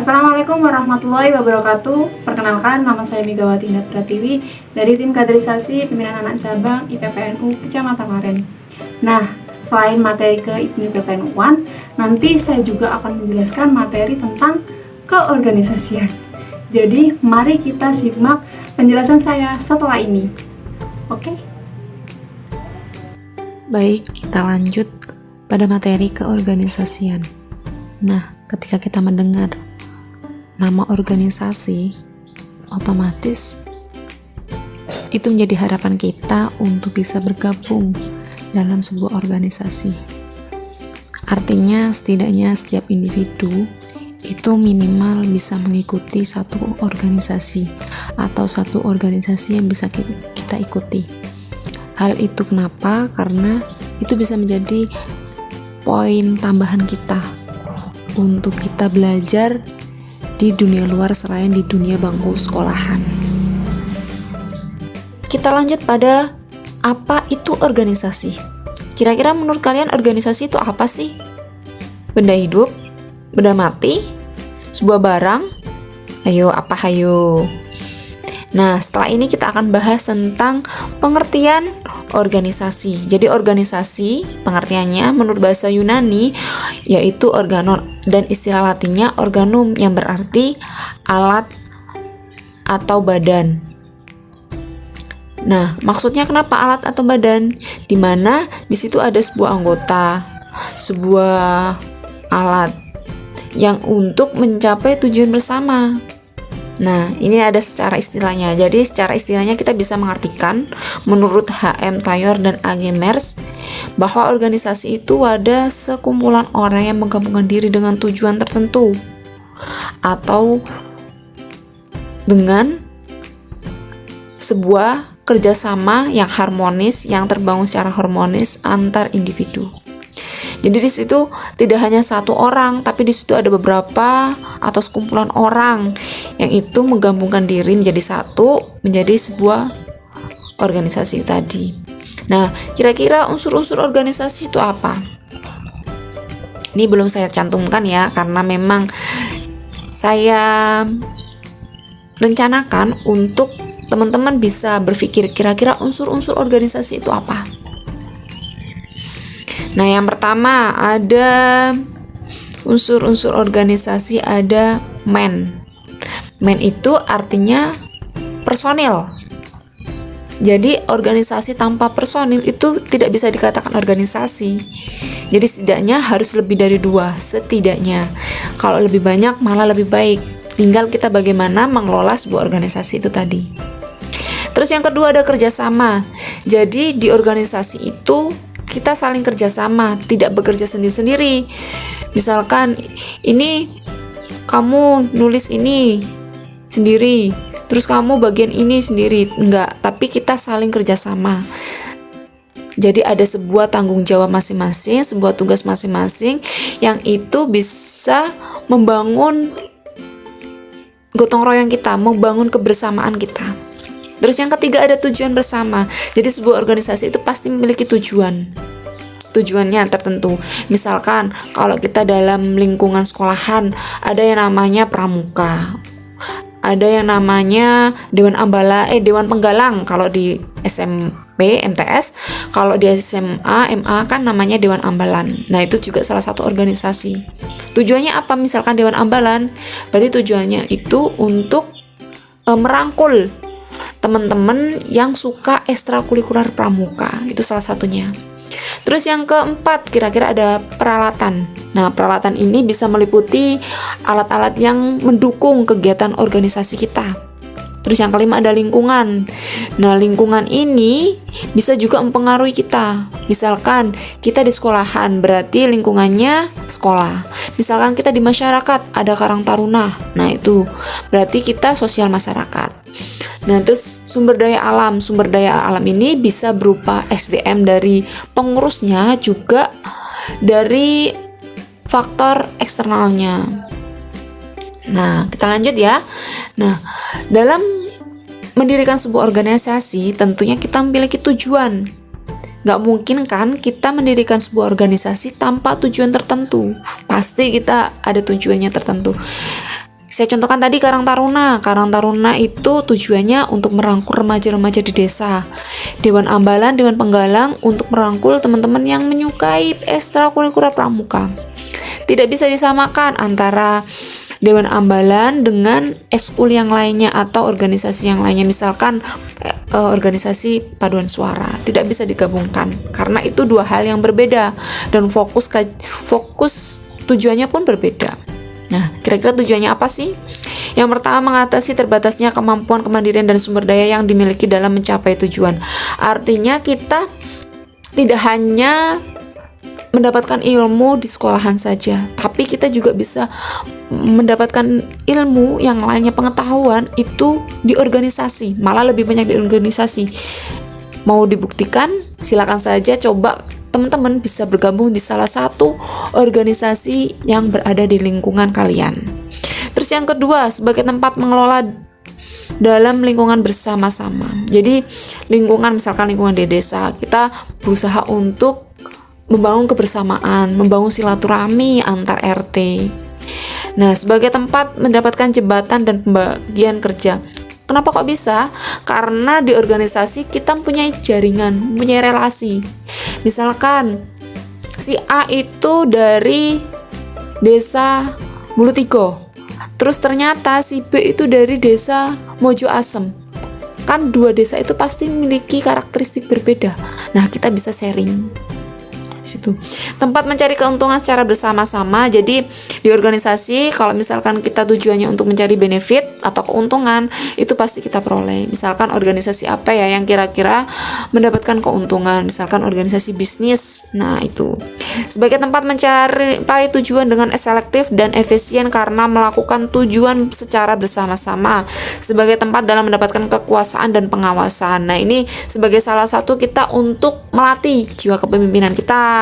Assalamualaikum warahmatullahi wabarakatuh. Perkenalkan, nama saya Megawati Indah Pratiwi dari tim kaderisasi pimpinan anak cabang IPPNU Kecamatan Maren. Nah, selain materi ke IPPNU 1, nanti saya juga akan menjelaskan materi tentang keorganisasian. Jadi, mari kita simak penjelasan saya setelah ini. Oke? Baik, kita lanjut pada materi keorganisasian. Nah, ketika kita mendengar nama organisasi, otomatis itu menjadi harapan kita untuk bisa bergabung dalam sebuah organisasi. Artinya, setidaknya setiap individu itu minimal bisa mengikuti satu organisasi atau satu organisasi yang bisa kita ikuti. Hal itu kenapa? Karena itu bisa menjadi poin tambahan kita untuk kita belajar di dunia luar selain di dunia bangku sekolahan. Kita lanjut pada apa itu organisasi. Kira-kira menurut kalian organisasi itu apa sih? Benda hidup? Benda mati? Sebuah barang? Ayo, apa hayo? Nah, setelah ini kita akan bahas tentang pengertian organisasi. Jadi organisasi pengertiannya menurut bahasa Yunani yaitu organon, dan istilah latinnya organum yang berarti alat atau badan. Nah, maksudnya kenapa alat atau badan? Dimana di situ ada sebuah anggota, sebuah alat yang untuk mencapai tujuan bersama. Nah, ini ada secara istilahnya. Jadi, secara istilahnya kita bisa mengartikan menurut H.M. Taylor dan A.G. Merz bahwa organisasi itu ada sekumpulan orang yang menggabungkan diri dengan tujuan tertentu atau dengan sebuah kerjasama yang harmonis, yang terbangun secara harmonis antar individu. Jadi di situ tidak hanya satu orang, tapi di situ ada beberapa atau sekumpulan orang yang itu menggabungkan diri menjadi satu, menjadi sebuah organisasi tadi. Nah, kira-kira unsur-unsur organisasi itu apa? Ini belum saya cantumkan ya, karena memang saya rencanakan untuk teman-teman bisa berpikir kira-kira unsur-unsur organisasi itu apa. Nah, yang pertama ada unsur-unsur organisasi, ada man. Man itu artinya personil. Jadi organisasi tanpa personil itu tidak bisa dikatakan organisasi. Jadi setidaknya harus lebih dari 2, setidaknya. Kalau lebih banyak malah lebih baik. Tinggal kita bagaimana mengelola sebuah organisasi itu tadi. Terus yang kedua ada kerjasama. Jadi di organisasi itu kita saling kerjasama, tidak bekerja sendiri-sendiri. Misalkan ini kamu nulis ini sendiri, terus kamu bagian ini sendiri, enggak, tapi kita saling kerjasama. Jadi ada sebuah tanggung jawab masing-masing, sebuah tugas masing-masing yang itu bisa membangun gotong royong kita, membangun kebersamaan kita. Terus yang ketiga ada tujuan bersama. Jadi sebuah organisasi itu pasti memiliki tujuannya tertentu. Misalkan kalau kita dalam lingkungan sekolahan ada yang namanya pramuka, ada yang namanya dewan penggalang kalau di SMP, MTS. Kalau di SMA, MA kan namanya dewan ambalan. Nah, itu juga salah satu organisasi. Tujuannya apa? Misalkan dewan ambalan, berarti tujuannya itu untuk merangkul teman-teman yang suka ekstrakurikuler pramuka, itu salah satunya. Terus yang keempat, kira-kira ada peralatan. Nah, peralatan ini bisa meliputi alat-alat yang mendukung kegiatan organisasi kita. Terus yang kelima ada lingkungan. Nah, lingkungan ini bisa juga mempengaruhi kita. Misalkan kita di sekolahan, berarti lingkungannya sekolah. Misalkan kita di masyarakat, ada Karang Taruna. Nah, itu berarti kita sosial masyarakat. Nah, terus sumber daya alam. Sumber daya alam ini bisa berupa SDM dari pengurusnya, juga dari faktor eksternalnya. Nah, kita lanjut ya. Nah, dalam mendirikan sebuah organisasi, tentunya kita memiliki tujuan. Gak mungkin kan kita mendirikan sebuah organisasi tanpa tujuan tertentu. Pasti kita ada tujuannya tertentu. Saya contohkan tadi Karang Taruna. Karang Taruna itu tujuannya untuk merangkul remaja-remaja di desa. Dewan Ambalan, Dewan Penggalang untuk merangkul teman-teman yang menyukai ekstrakurikuler pramuka. Tidak bisa disamakan antara Dewan Ambalan dengan ekskul yang lainnya atau organisasi yang lainnya, misalkan organisasi paduan suara. Tidak bisa digabungkan karena itu dua hal yang berbeda dan fokus tujuannya pun berbeda. Nah, kira-kira tujuannya apa sih? Yang pertama, mengatasi terbatasnya kemampuan, kemandirian, dan sumber daya yang dimiliki dalam mencapai tujuan. Artinya kita tidak hanya mendapatkan ilmu di sekolahan saja, tapi kita juga bisa mendapatkan ilmu yang lainnya, pengetahuan itu di organisasi, malah lebih banyak di organisasi. Mau dibuktikan? Silakan saja coba teman-teman bisa bergabung di salah satu organisasi yang berada di lingkungan kalian. Terus yang kedua, sebagai tempat mengelola dalam lingkungan bersama-sama. Jadi lingkungan, misalkan lingkungan di desa, kita berusaha untuk membangun kebersamaan, membangun silaturahmi antar RT. Nah, sebagai tempat mendapatkan jembatan dan pembagian kerja. Kenapa kok bisa? Karena di organisasi kita mempunyai jaringan, mempunyai relasi. Misalkan si A itu dari desa Bulutigo, terus ternyata si B itu dari desa Mojo Asem. Kan dua desa itu pasti memiliki karakteristik berbeda. Nah, kita bisa sharing situ. Tempat mencari keuntungan secara bersama-sama. Jadi di organisasi kalau misalkan kita tujuannya untuk mencari benefit atau keuntungan, itu pasti kita peroleh. Misalkan organisasi apa ya yang kira-kira mendapatkan keuntungan, misalkan organisasi bisnis. Nah, itu sebagai tempat mencapai tujuan dengan selektif dan efisien karena melakukan tujuan secara bersama-sama. Sebagai tempat dalam mendapatkan kekuasaan dan pengawasan. Nah, ini sebagai salah satu kita untuk melatih jiwa kepemimpinan kita,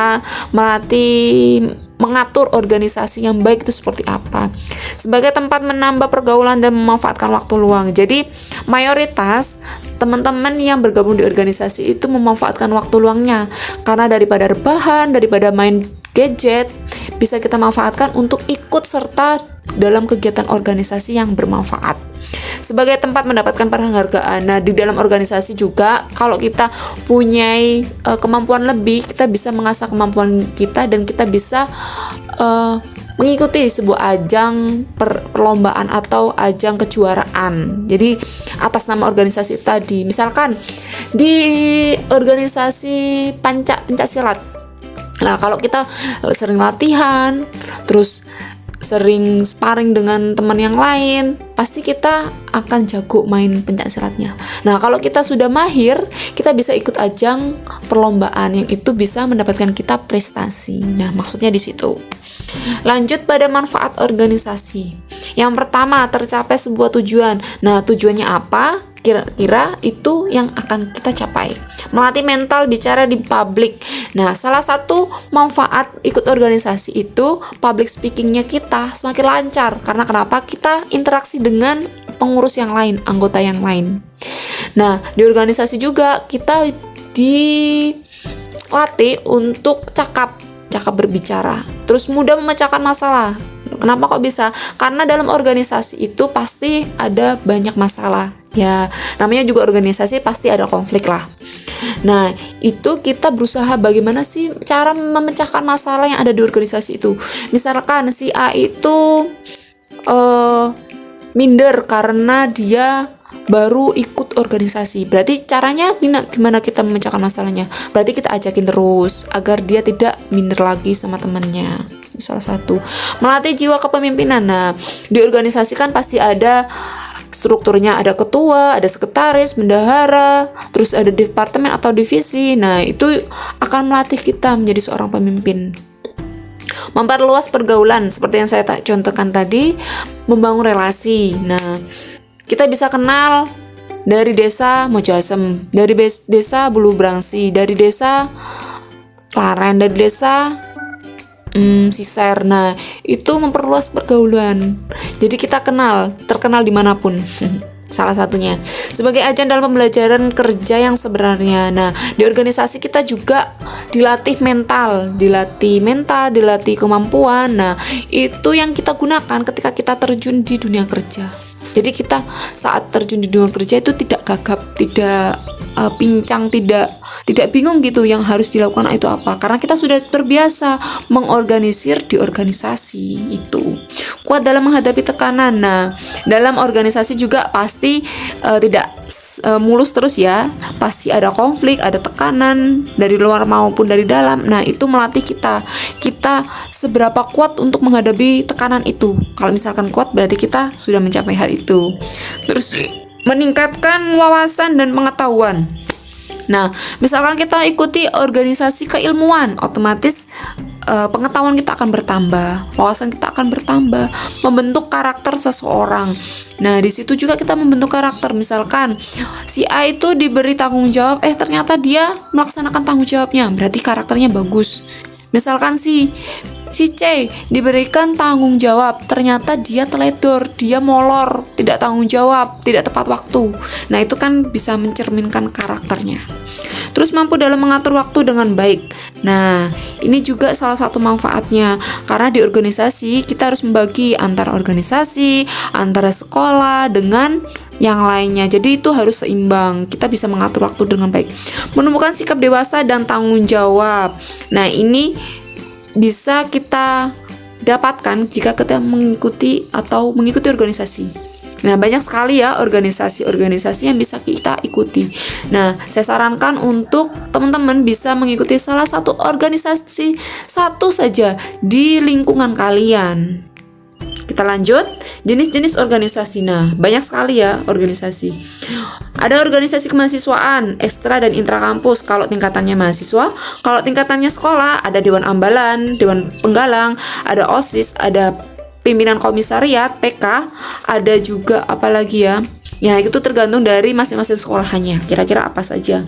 melatih mengatur organisasi yang baik itu seperti apa. Sebagai tempat menambah pergaulan dan memanfaatkan waktu luang. Jadi mayoritas teman-teman yang bergabung di organisasi itu memanfaatkan waktu luangnya, karena daripada rebahan, daripada main gadget, bisa kita manfaatkan untuk ikut serta dalam kegiatan organisasi yang bermanfaat. Sebagai tempat mendapatkan penghargaan. Nah, di dalam organisasi juga kalau kita punya kemampuan lebih, kita bisa mengasah kemampuan kita dan kita bisa mengikuti sebuah ajang perlombaan atau ajang kejuaraan. Jadi atas nama organisasi tadi, misalkan di organisasi Pencaksilat. Nah, kalau kita sering latihan, terus sering sparring dengan teman yang lain, pasti kita akan jago main pencaksilatnya. Nah, kalau kita sudah mahir, kita bisa ikut ajang perlombaan yang itu bisa mendapatkan kita prestasi. Nah, maksudnya di situ. Lanjut pada manfaat organisasi. Yang pertama, tercapai sebuah tujuan. Nah, tujuannya apa? Kira-kira itu yang akan kita capai. Melatih mental bicara di publik. Nah, salah satu manfaat ikut organisasi itu public speakingnya kita semakin lancar. Karena kenapa? Kita interaksi dengan pengurus yang lain, anggota yang lain. Nah, di organisasi juga kita dilatih untuk cakap berbicara, terus mudah memecahkan masalah. Kenapa kok bisa? Karena dalam organisasi itu pasti ada banyak masalah. Ya, namanya juga organisasi, pasti ada konflik lah. Nah, itu kita berusaha bagaimana sih cara memecahkan masalah yang ada di organisasi itu. Misalkan si A itu minder karena dia baru ikut organisasi. Berarti caranya gimana kita memecahkan masalahnya? Berarti kita ajakin terus agar dia tidak minder lagi sama temannya. Salah satu, melatih jiwa kepemimpinan. Nah, di organisasi kan pasti ada strukturnya, ada ketua, ada sekretaris, bendahara, terus ada departemen atau divisi. Nah, itu akan melatih kita menjadi seorang pemimpin. Memperluas pergaulan, seperti yang saya contohkan tadi, membangun relasi. Nah, kita bisa kenal dari desa Mojo Asem, dari desa Bulu Brangsi, dari desa Klaren, dari desa Siser. Nah, itu memperluas pergaulan. Jadi kita terkenal dimanapun. salah satunya. Sebagai ajang dalam pembelajaran kerja yang sebenarnya. Nah, di organisasi kita juga dilatih mental, dilatih kemampuan. Nah, itu yang kita gunakan ketika kita terjun di dunia kerja. Jadi kita saat terjun di dunia kerja itu tidak gagap, tidak pincang, tidak bingung gitu yang harus dilakukan itu apa, karena kita sudah terbiasa mengorganisir di organisasi itu. Kuat dalam menghadapi tekanan. Nah, dalam organisasi juga pasti tidak mulus terus ya, pasti ada konflik, ada tekanan dari luar maupun dari dalam. Nah, itu melatih kita seberapa kuat untuk menghadapi tekanan itu. Kalau misalkan kuat berarti kita sudah mencapai hal itu. Terus meningkatkan wawasan dan pengetahuan. Nah, misalkan kita ikuti organisasi keilmuan, otomatis pengetahuan kita akan bertambah, wawasan kita akan bertambah, membentuk karakter seseorang. Nah, di situ juga kita membentuk karakter. Misalkan si A itu diberi tanggung jawab, ternyata dia melaksanakan tanggung jawabnya, berarti karakternya bagus. Misalkan si C diberikan tanggung jawab, ternyata dia teledor, dia molor, tidak tanggung jawab, tidak tepat waktu. Nah, itu kan bisa mencerminkan karakternya. Terus mampu dalam mengatur waktu dengan baik. Nah, ini juga salah satu manfaatnya, karena di organisasi kita harus membagi antara organisasi, antara sekolah dengan yang lainnya. Jadi itu harus seimbang. Kita bisa mengatur waktu dengan baik. Menumbuhkan sikap dewasa dan tanggung jawab. Nah, ini bisa kita dapatkan jika kita mengikuti organisasi. Nah, banyak sekali ya organisasi yang bisa kita ikuti. Nah, saya sarankan untuk teman-teman bisa mengikuti salah satu organisasi, satu saja di lingkungan kalian. Kita lanjut, jenis-jenis organisasi. Nah, banyak sekali ya organisasi. Ada organisasi kemahasiswaan, ekstra dan intra kampus kalau tingkatannya mahasiswa. Kalau tingkatannya sekolah, ada Dewan Ambalan, Dewan Penggalang, ada OSIS, ada pimpinan komisariat, PK, ada juga apa lagi ya? Ya, itu tergantung dari masing-masing sekolahannya. Kira-kira apa saja?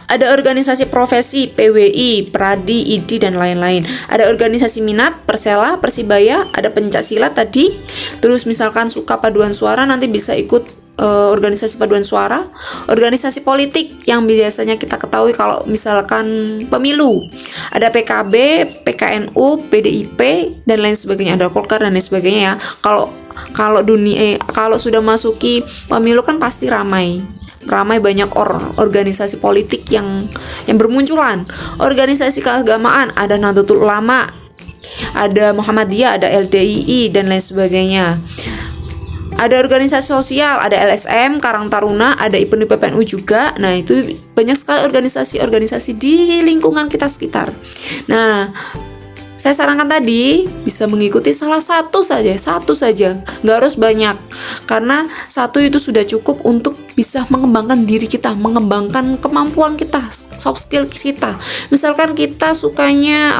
Ada organisasi profesi, PWI, Pradi, ID, dan lain-lain. Ada organisasi minat, Persela, Persibaya, ada pencaksilat tadi. Terus misalkan suka paduan suara, nanti bisa ikut organisasi paduan suara. Organisasi politik yang biasanya kita ketahui kalau misalkan pemilu, ada PKB, PKNU, PDIP, dan lain sebagainya. Ada Golkar dan lain sebagainya ya. Kalau sudah masuki pemilu kan pasti ramai banyak organisasi politik yang bermunculan. Organisasi keagamaan, ada Nahdlatul Ulama, ada Muhammadiyah, ada LDII, dan lain sebagainya. Ada organisasi sosial, ada LSM, Karang Taruna, ada IPNU PPNU juga. Nah, itu banyak sekali organisasi di lingkungan kita sekitar. Nah, saya sarankan tadi bisa mengikuti salah satu saja, nggak harus banyak, karena satu itu sudah cukup untuk bisa mengembangkan diri kita, mengembangkan kemampuan kita, soft skill kita. Misalkan kita sukanya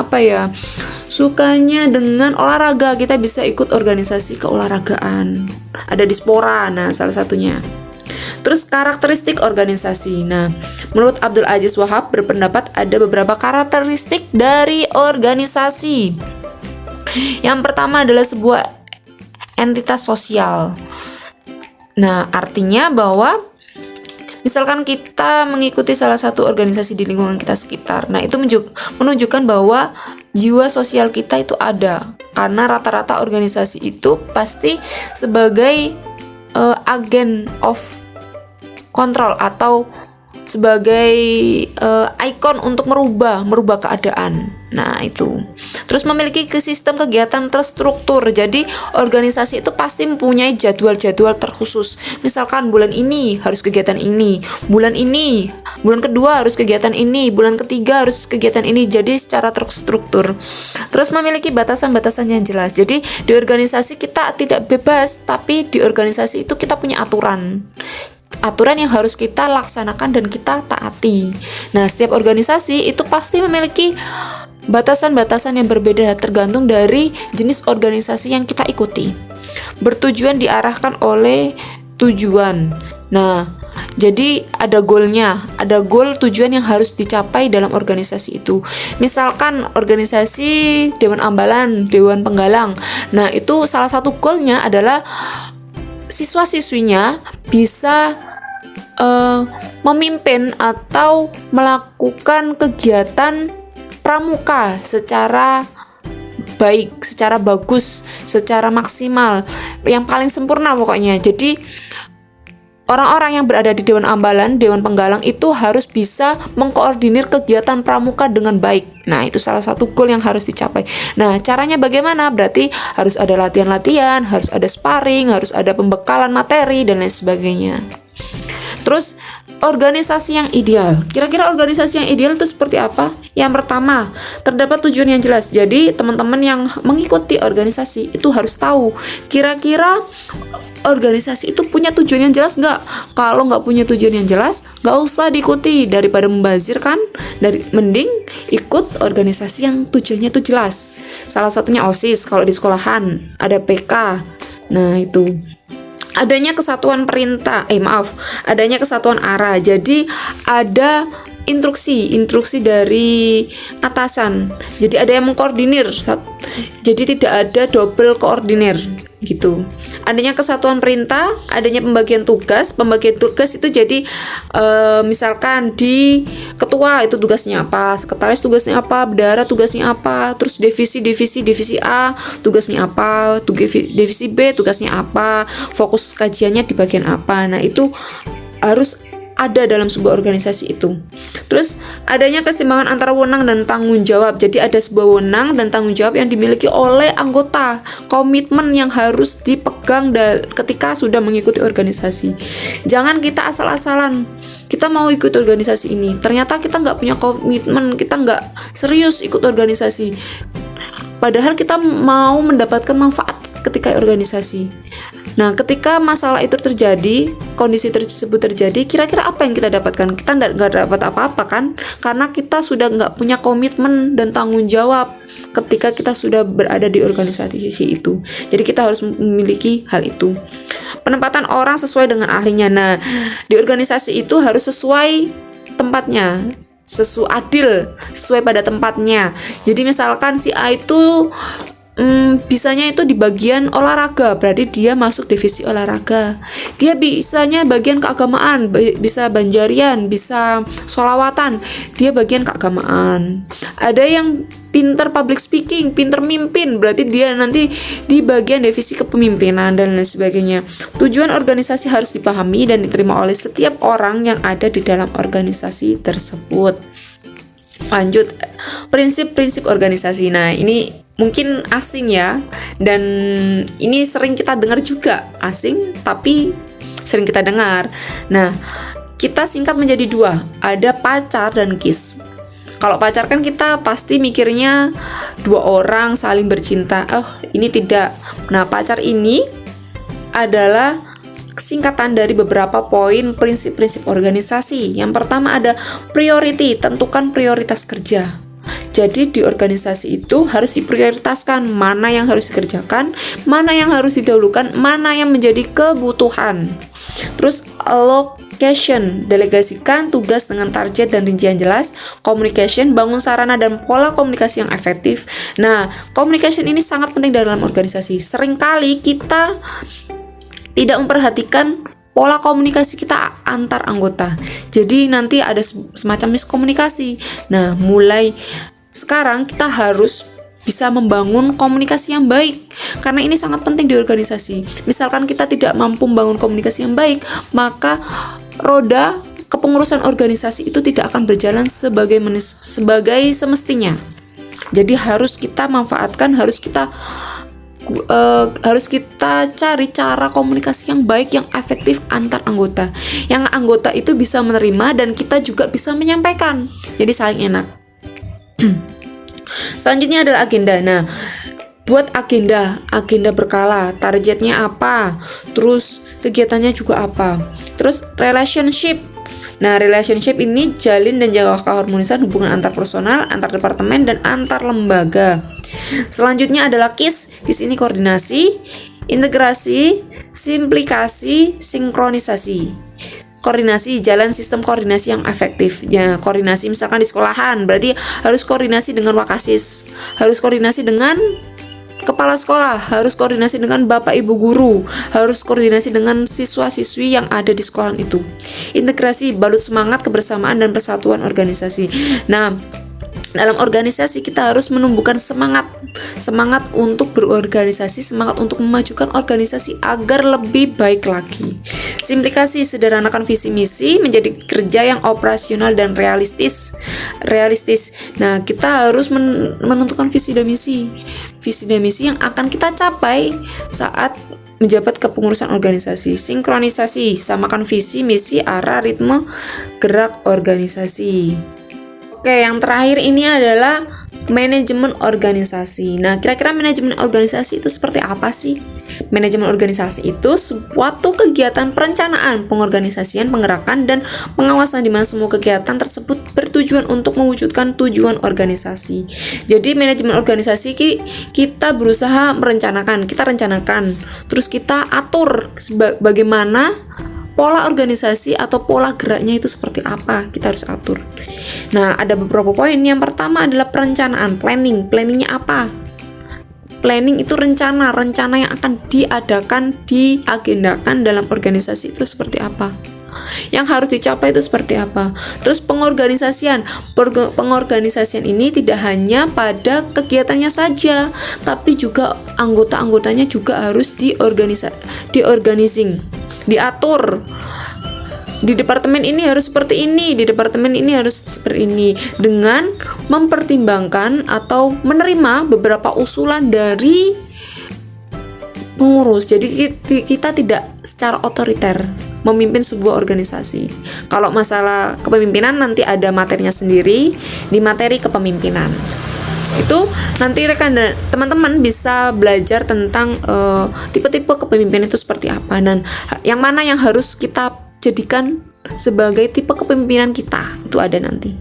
dengan olahraga, kita bisa ikut organisasi keolahragaan, ada Dispora, nah salah satunya. Terus karakteristik organisasi. Nah, menurut Abdul Aziz Wahab berpendapat ada beberapa karakteristik dari organisasi. Yang pertama adalah sebuah entitas sosial. Nah, artinya bahwa misalkan kita mengikuti salah satu organisasi di lingkungan kita sekitar, nah itu menunjukkan bahwa jiwa sosial kita itu ada, karena rata-rata organisasi itu pasti sebagai agen of kontrol atau sebagai ikon untuk merubah keadaan. Nah, itu. Terus memiliki sistem kegiatan terstruktur. Jadi organisasi itu pasti mempunyai jadwal-jadwal terkhusus. Misalkan bulan ini harus kegiatan ini, bulan kedua harus kegiatan ini, bulan ketiga harus kegiatan ini. Jadi secara terstruktur. Terus memiliki batasan-batasan yang jelas. Jadi di organisasi kita tidak bebas, tapi di organisasi itu kita punya aturan yang harus kita laksanakan dan kita taati. Nah, setiap organisasi itu pasti memiliki batasan-batasan yang berbeda tergantung dari jenis organisasi yang kita ikuti. Bertujuan diarahkan oleh tujuan. Nah, jadi ada goalnya, ada goal tujuan yang harus dicapai dalam organisasi itu. Misalkan organisasi Dewan Ambalan, Dewan Penggalang. Nah, itu salah satu goalnya adalah siswa-siswinya bisa memimpin atau melakukan kegiatan pramuka secara baik, secara bagus, secara maksimal, yang paling sempurna pokoknya. Jadi orang-orang yang berada di Dewan Ambalan, Dewan Penggalang itu harus bisa mengkoordinir kegiatan pramuka dengan baik. Nah, itu salah satu goal yang harus dicapai. Nah, caranya bagaimana? Berarti harus ada latihan-latihan, harus ada sparring, harus ada pembekalan materi, dan lain sebagainya. Terus, organisasi yang ideal. Kira-kira organisasi yang ideal itu seperti apa? Yang pertama, terdapat tujuan yang jelas. Jadi, teman-teman yang mengikuti organisasi itu harus tahu kira-kira organisasi itu punya tujuan yang jelas nggak? Kalau nggak punya tujuan yang jelas, nggak usah diikuti. Daripada membazir kan, mending ikut organisasi yang tujuannya itu jelas. Salah satunya OSIS, kalau di sekolahan ada PK. Nah, itu adanya kesatuan adanya kesatuan arah. Jadi ada instruksi dari atasan. Jadi ada yang mengkoordinir. Jadi tidak ada double koordinir gitu. Adanya kesatuan perintah, adanya pembagian tugas. Pembagian tugas itu jadi misalkan di ketua itu tugasnya apa, sekretaris tugasnya apa, bendahara tugasnya apa, terus divisi A tugasnya apa, divisi B tugasnya apa, fokus kajiannya di bagian apa. Nah, itu harus ada dalam sebuah organisasi itu. Terus adanya keseimbangan antara wewenang dan tanggung jawab. Jadi ada sebuah wewenang dan tanggung jawab yang dimiliki oleh anggota. Komitmen yang harus dipegang ketika sudah mengikuti organisasi. Jangan kita asal-asalan. Kita mau ikut organisasi ini, ternyata kita nggak punya komitmen, kita nggak serius ikut organisasi. Padahal kita mau mendapatkan manfaat ketika organisasi. Nah, ketika masalah itu terjadi, kondisi tersebut terjadi, kira-kira apa yang kita dapatkan? Kita nggak dapat apa-apa kan? Karena kita sudah nggak punya komitmen dan tanggung jawab ketika kita sudah berada di organisasi itu. Jadi kita harus memiliki hal itu. Penempatan orang sesuai dengan ahlinya. Nah, di organisasi itu harus sesuai tempatnya, adil, sesuai pada tempatnya. Jadi misalkan si A itu bisanya itu di bagian olahraga, berarti dia masuk divisi olahraga. Dia bisanya bagian keagamaan, bisa banjarian, bisa sholawatan, dia bagian keagamaan. Ada yang pinter public speaking, pinter mimpin, berarti dia nanti di bagian divisi kepemimpinan dan lain sebagainya. Tujuan organisasi harus dipahami dan diterima oleh setiap orang yang ada di dalam organisasi tersebut. Lanjut, prinsip-prinsip organisasi. Nah, ini mungkin asing ya, dan ini sering kita dengar juga, asing tapi sering kita dengar. Nah, kita singkat menjadi dua, ada pacar dan kiss. Kalau pacar kan kita pasti mikirnya dua orang saling bercinta. Oh, ini tidak. Nah, pacar ini adalah singkatan dari beberapa poin prinsip-prinsip organisasi. Yang pertama ada priority, tentukan prioritas kerja. Jadi di organisasi itu harus diprioritaskan mana yang harus dikerjakan, mana yang harus didahulukan, mana yang menjadi kebutuhan. Terus allocation, delegasikan tugas dengan target dan rincian jelas. Communication, bangun sarana dan pola komunikasi yang efektif. Nah, communication ini sangat penting dalam organisasi. Seringkali kita tidak memperhatikan pola komunikasi kita antar anggota. Jadi nanti ada semacam miskomunikasi. Nah, mulai sekarang kita harus bisa membangun komunikasi yang baik, karena ini sangat penting di organisasi. Misalkan kita tidak mampu membangun komunikasi yang baik, maka roda kepengurusan organisasi itu tidak akan berjalan sebagai semestinya. Jadi harus kita manfaatkan, harus kita cari cara komunikasi yang baik, yang efektif antar anggota, yang anggota itu bisa menerima dan kita juga bisa menyampaikan, jadi saling enak. Selanjutnya adalah agenda. Nah, buat agenda berkala, targetnya apa, terus kegiatannya juga apa. Terus relationship. Nah, relationship ini jalin dan jaga keharmonisan hubungan antar personal, antar departemen, dan antar lembaga. Selanjutnya adalah KISS. KISS ini koordinasi, integrasi, simplikasi, sinkronisasi. Koordinasi, jalan sistem koordinasi yang efektif. Ya, koordinasi misalkan di sekolahan, berarti harus koordinasi dengan Wakasis, harus koordinasi dengan kepala sekolah, harus koordinasi dengan bapak ibu guru, harus koordinasi dengan siswa-siswi yang ada di sekolah itu. Integrasi, balut semangat kebersamaan dan persatuan organisasi. Nah, dalam organisasi kita harus menumbuhkan semangat untuk berorganisasi, semangat untuk memajukan organisasi agar lebih baik lagi. Simplikasi, sederhanakan visi misi menjadi kerja yang operasional dan realistis. Nah, kita harus menentukan visi dan misi yang akan kita capai saat menjabat kepengurusan organisasi. Sinkronisasi, samakan visi, misi, arah, ritme, gerak organisasi. Oke, yang terakhir ini adalah manajemen organisasi. Nah, kira-kira manajemen organisasi itu seperti apa sih? Manajemen organisasi itu suatu kegiatan perencanaan, pengorganisasian, penggerakan, dan pengawasan di mana semua kegiatan tersebut bertujuan untuk mewujudkan tujuan organisasi. Jadi, manajemen organisasi kita berusaha merencanakan, terus kita atur bagaimana pola organisasi atau pola geraknya itu seperti apa, kita harus atur. Nah, ada beberapa poin. Yang pertama adalah perencanaan, planning. Planningnya apa? Planning itu rencana yang akan diagendakan dalam organisasi itu seperti apa, yang harus dicapai itu seperti apa. Terus pengorganisasian ini tidak hanya pada kegiatannya saja, tapi juga anggota-anggotanya juga harus diatur. Di departemen ini harus seperti ini, di departemen ini harus seperti ini, dengan mempertimbangkan atau menerima beberapa usulan dari pengurus. Jadi kita tidak secara otoriter memimpin sebuah organisasi. Kalau masalah kepemimpinan nanti ada materinya sendiri di materi kepemimpinan. Itu nanti rekan dan teman-teman bisa belajar tentang tipe-tipe kepemimpinan itu seperti apa, dan yang mana yang harus kita jadikan sebagai tipe kepemimpinan kita, itu ada nanti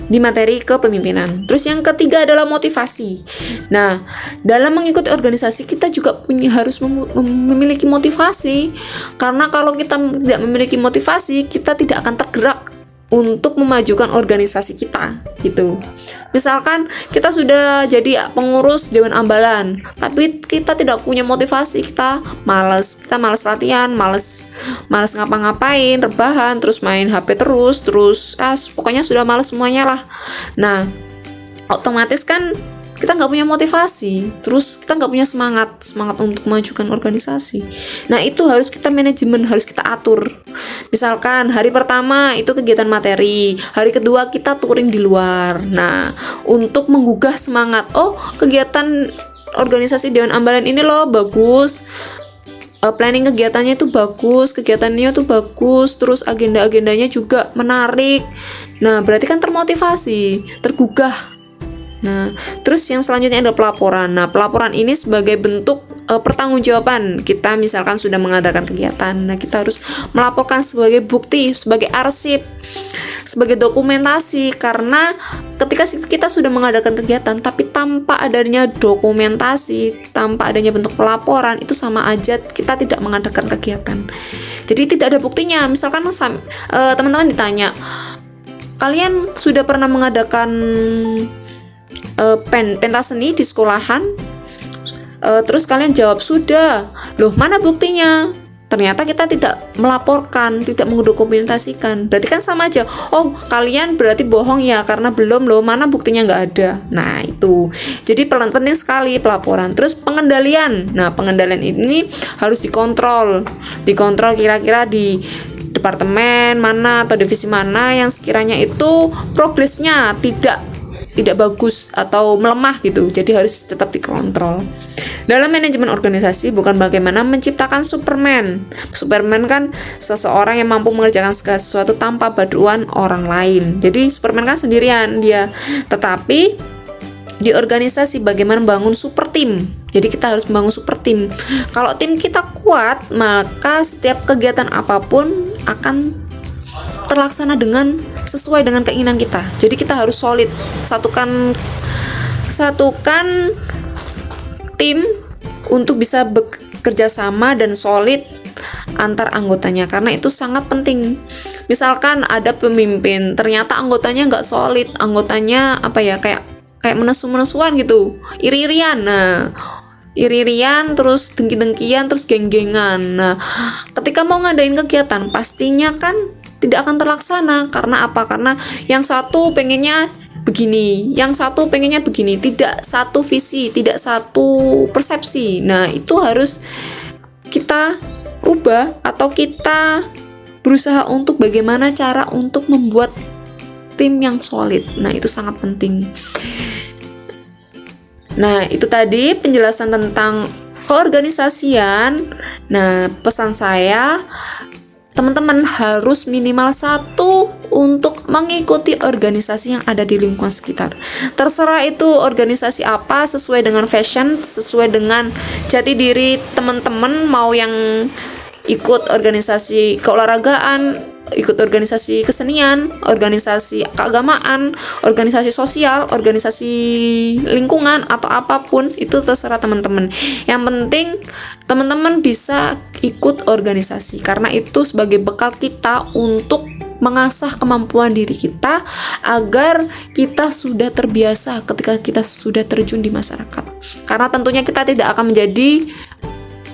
di materi kepemimpinan. Terus yang ketiga adalah motivasi. Nah, dalam mengikuti organisasi kita juga harus memiliki motivasi, karena kalau kita tidak memiliki motivasi, kita tidak akan tergerak untuk memajukan organisasi kita gitu. Misalkan kita sudah jadi pengurus dewan ambalan, tapi kita tidak punya motivasi, kita malas latihan, malas ngapa-ngapain, rebahan, terus main HP terus pokoknya sudah malas semuanya lah. Nah, otomatis kan kita nggak punya motivasi, terus kita nggak punya semangat untuk memajukan organisasi. Nah, itu harus kita manajemen, harus kita atur. Misalkan hari pertama itu kegiatan materi, hari kedua kita touring di luar. Nah, untuk menggugah semangat, kegiatan organisasi Dewan Ambalan ini loh bagus, planning kegiatannya itu bagus, terus agenda-agendanya juga menarik. Nah, berarti kan termotivasi, tergugah. Nah, terus yang selanjutnya ada pelaporan. Nah, pelaporan ini sebagai bentuk pertanggungjawaban. Kita misalkan sudah mengadakan kegiatan, nah kita harus melaporkan sebagai bukti, sebagai arsip, sebagai dokumentasi. Karena ketika kita sudah mengadakan kegiatan tapi tanpa adanya dokumentasi, tanpa adanya bentuk pelaporan, itu sama aja kita tidak mengadakan kegiatan. Jadi tidak ada buktinya. Misalkan teman-teman ditanya, kalian sudah pernah mengadakan pentas seni di sekolahan? Terus kalian jawab sudah. Loh, mana buktinya? Ternyata kita tidak melaporkan, tidak mendokumentasikan. Berarti kan sama aja. Oh, kalian berarti bohong ya, karena belum loh, mana buktinya nggak ada. Nah, itu. Jadi penting sekali pelaporan. Terus pengendalian. Nah, pengendalian ini harus dikontrol kira-kira di departemen mana atau divisi mana yang sekiranya itu progresnya tidak bagus atau melemah gitu. Jadi harus tetap dikontrol. Dalam manajemen organisasi bukan bagaimana menciptakan Superman. Superman kan seseorang yang mampu mengerjakan segala sesuatu tanpa bantuan orang lain. Jadi Superman kan sendirian dia. Tetapi di organisasi bagaimana membangun super tim. Jadi kita harus membangun super tim. Kalau tim kita kuat, maka setiap kegiatan apapun akan terlaksana sesuai dengan keinginan kita. Jadi kita harus solid, satukan tim untuk bisa bekerja sama dan solid antar anggotanya, karena itu sangat penting. Misalkan ada pemimpin, ternyata anggotanya nggak solid, anggotanya kayak menesu-menesuan gitu, iri-irian. Nah, iri-irian, terus dengki-dengkian, terus geng-gengan. Nah, ketika mau ngadain kegiatan pastinya kan tidak akan terlaksana. Karena apa? Karena yang satu pengennya begini, yang satu pengennya begini, tidak satu visi, tidak satu persepsi. Nah, itu harus kita rubah atau kita berusaha untuk bagaimana cara untuk membuat tim yang solid. Nah, itu sangat penting. Nah, itu tadi penjelasan tentang keorganisasian. Nah, pesan saya, teman-teman harus minimal 1 untuk mengikuti organisasi yang ada di lingkungan sekitar. Terserah itu organisasi apa, sesuai dengan fashion, sesuai dengan jati diri teman-teman, mau yang ikut organisasi keolahragaan, ikut organisasi kesenian, organisasi keagamaan, organisasi sosial, organisasi lingkungan, atau apapun, itu terserah teman-teman. Yang penting teman-teman bisa ikut organisasi, karena itu sebagai bekal kita untuk mengasah kemampuan diri kita agar kita sudah terbiasa ketika kita sudah terjun di masyarakat. Karena tentunya kita tidak akan menjadi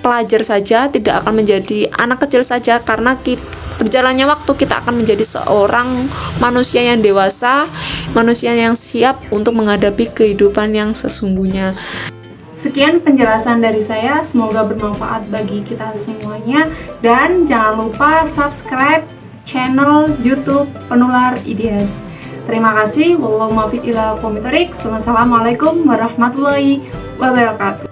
pelajar saja, tidak akan menjadi anak kecil saja, karena berjalannya waktu kita akan menjadi seorang manusia yang dewasa, manusia yang siap untuk menghadapi kehidupan yang sesungguhnya. Sekian penjelasan dari saya, semoga bermanfaat bagi kita semuanya, dan jangan lupa subscribe channel YouTube Penular IDS. Terima kasih. Wassalamualaikum warahmatullahi wabarakatuh.